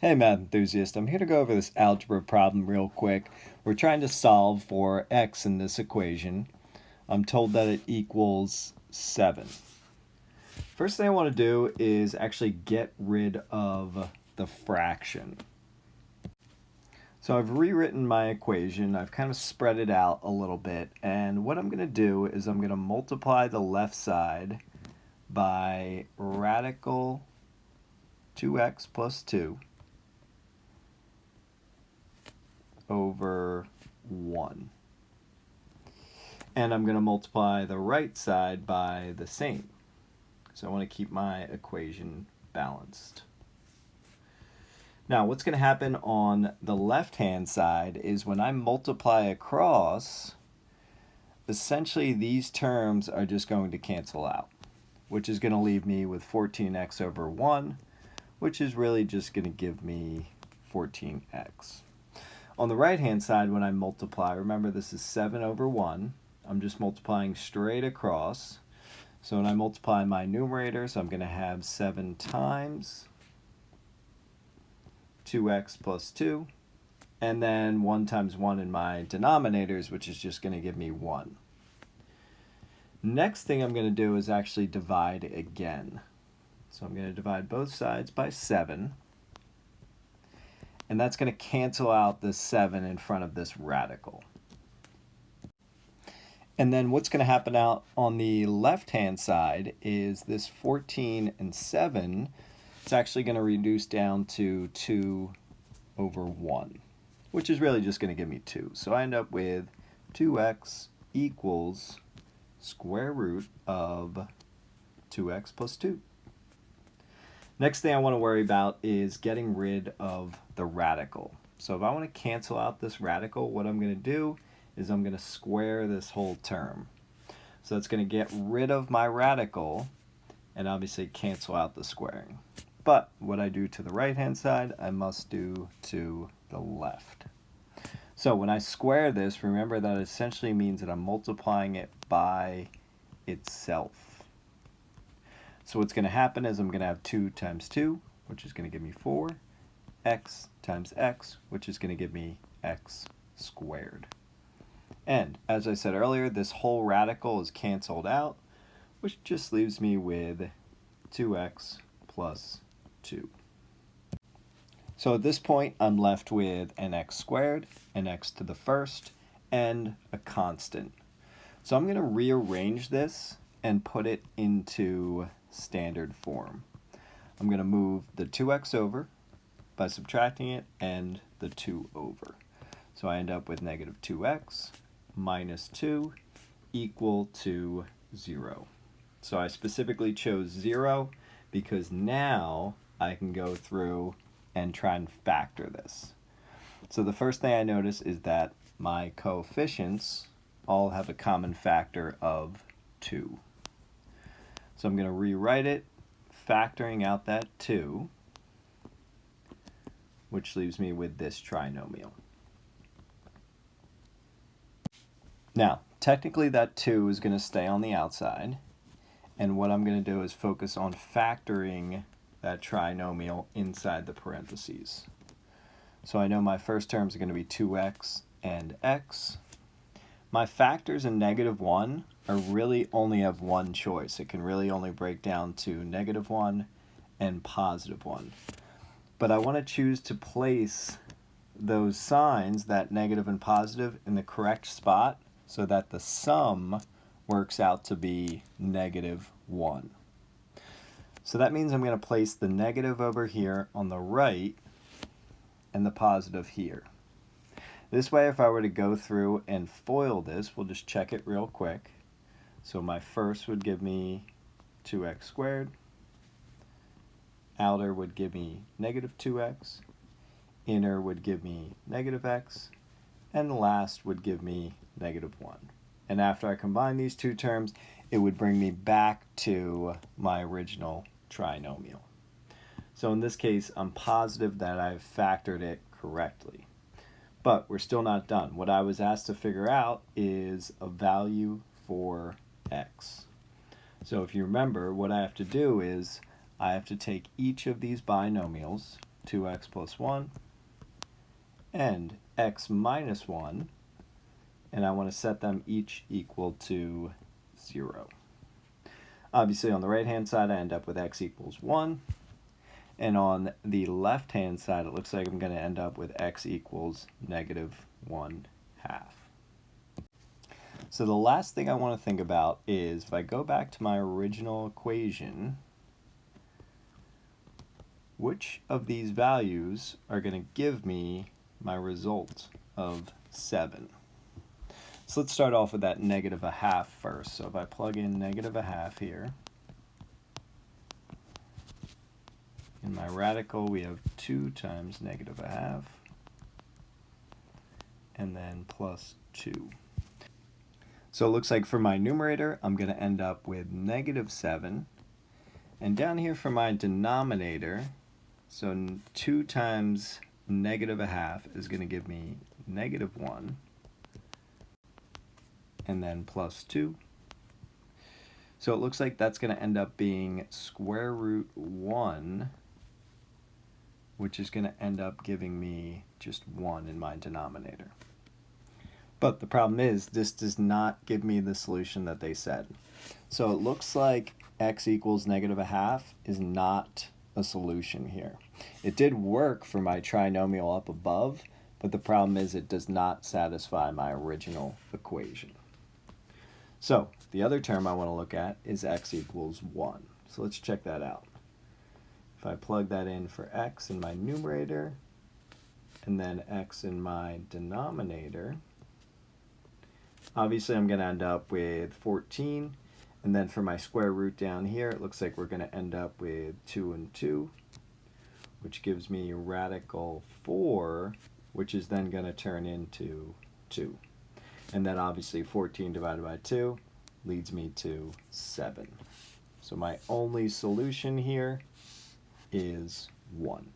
Hey math enthusiast, I'm here to go over this algebra problem real quick. We're trying to solve for x in this equation. I'm told that it equals 7. First thing I want to do is actually get rid of the fraction. So I've rewritten my equation, I've kind of spread it out a little bit, and what I'm going to do is I'm going to multiply the left side by radical 2x plus 2 over 1. And I'm going to multiply the right side by the same. So I want to keep my equation balanced. Now what's going to happen on the left-hand side is when I multiply across, essentially these terms are just going to cancel out, which is going to leave me with 14x over 1, which is really just going to give me 14x. On the right-hand side, when I multiply, remember this is 7 over 1. I'm just multiplying straight across. So when I multiply my numerators, I'm going to have 7 times 2x plus 2, and then 1 times 1 in my denominators, which is just going to give me 1. Next thing I'm going to do is actually divide again. So I'm going to divide both sides by 7. And that's going to cancel out the 7 in front of this radical. And then what's going to happen out on the left-hand side is this 14 and 7, it's actually going to reduce down to 2 over 1, which is really just going to give me 2. So I end up with 2x equals square root of 2x plus 2. Next thing I want to worry about is getting rid of the radical. So if I want to cancel out this radical, what I'm going to do is I'm going to square this whole term. So it's going to get rid of my radical and obviously cancel out the squaring. But what I do to the right-hand side, I must do to the left. So when I square this, remember that essentially means that I'm multiplying it by itself. So what's going to happen is I'm going to have 2 times 2, which is going to give me 4, x times x, which is going to give me x squared. And as I said earlier, this whole radical is canceled out, which just leaves me with 2x plus 2. So at this point, I'm left with an x squared, an x to the first, and a constant. So I'm going to rearrange this and put it into standard form. I'm going to move the 2x over by subtracting it and the 2 over. So I end up with negative 2x minus 2 equal to 0. So I specifically chose 0 because now I can go through and try and factor this. So the first thing I notice is that my coefficients all have a common factor of 2. So I'm going to rewrite it, factoring out that 2, which leaves me with this trinomial. Now, technically that 2 is going to stay on the outside, and what I'm going to do is focus on factoring that trinomial inside the parentheses. So I know my first terms are going to be 2x and x. My factors in negative 1 are really only have one choice. It can really only break down to negative 1 and positive 1. But I want to choose to place those signs, that negative and positive, in the correct spot so that the sum works out to be negative 1. So that means I'm going to place the negative over here on the right and the positive here. This way, if I were to go through and FOIL this, we'll just check it real quick. So my first would give me 2x squared. Outer would give me negative 2x. Inner would give me negative x. And the last would give me negative 1. And after I combine these two terms, it would bring me back to my original trinomial. So in this case, I'm positive that I've factored it correctly. But we're still not done. What I was asked to figure out is a value for x. So if you remember, what I have to do is I have to take each of these binomials, 2x plus 1, and x minus 1, and I want to set them each equal to 0. Obviously on the right hand side I end up with x equals 1, and on the left hand side it looks like I'm going to end up with x equals negative 1/2. So the last thing I want to think about is if I go back to my original equation, which of these values are going to give me my result of 7? So let's start off with that negative 1/2 first. So if I plug in negative 1/2 here, in my radical we have 2 times negative 1/2, and then plus 2. So it looks like for my numerator I'm going to end up with negative 7, and down here for my denominator, so 2 times negative 1/2 is going to give me negative 1, and then plus 2. So it looks like that's going to end up being square root 1, which is going to end up giving me just 1 in my denominator. But the problem is this does not give me the solution that they said. So it looks like x equals negative 1/2 is not a solution here. It did work for my trinomial up above, but the problem is it does not satisfy my original equation. So the other term I want to look at is x equals 1. So let's check that out. If I plug that in for x in my numerator and then x in my denominator, obviously I'm going to end up with 14, and then for my square root down here it looks like we're going to end up with 2 and 2, which gives me radical 4, which is then going to turn into 2. And then obviously 14 divided by 2 leads me to 7. So my only solution here is 1.